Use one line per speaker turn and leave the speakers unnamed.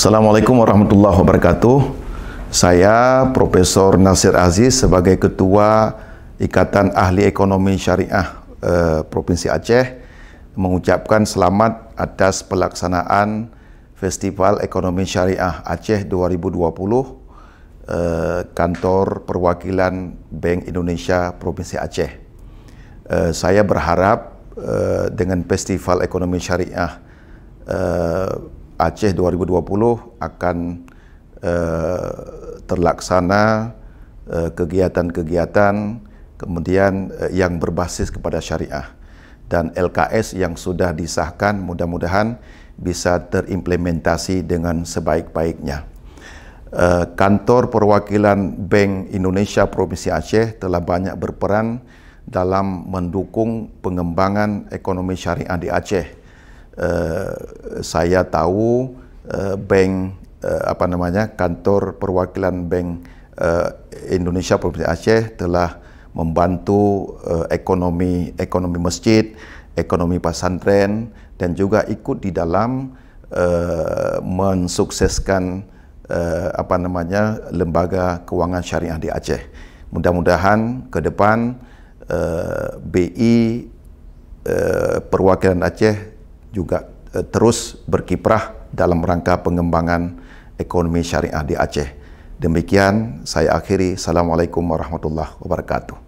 Assalamualaikum warahmatullahi wabarakatuh. Saya Profesor Nasir Aziz sebagai Ketua Ikatan Ahli Ekonomi Syariah Provinsi Aceh mengucapkan selamat atas pelaksanaan Festival Ekonomi Syariah Aceh 2020 Kantor Perwakilan Bank Indonesia Provinsi Aceh. Saya berharap dengan Festival Ekonomi Syariah Aceh 2020 akan terlaksana kegiatan-kegiatan kemudian yang berbasis kepada syariah, dan LKS yang sudah disahkan mudah-mudahan bisa terimplementasi dengan sebaik-baiknya. Kantor Perwakilan Bank Indonesia Provinsi Aceh telah banyak berperan dalam mendukung pengembangan ekonomi syariah di Aceh. Saya tahu Kantor Perwakilan Bank Indonesia Provinsi Aceh telah membantu ekonomi masjid, ekonomi pesantren, dan juga ikut di dalam mensukseskan lembaga keuangan syariah di Aceh. Mudah-mudahan ke depan BI Perwakilan Aceh juga terus berkiprah dalam rangka pengembangan ekonomi syariah di Aceh. Demikian saya akhiri. Assalamualaikum warahmatullahi wabarakatuh.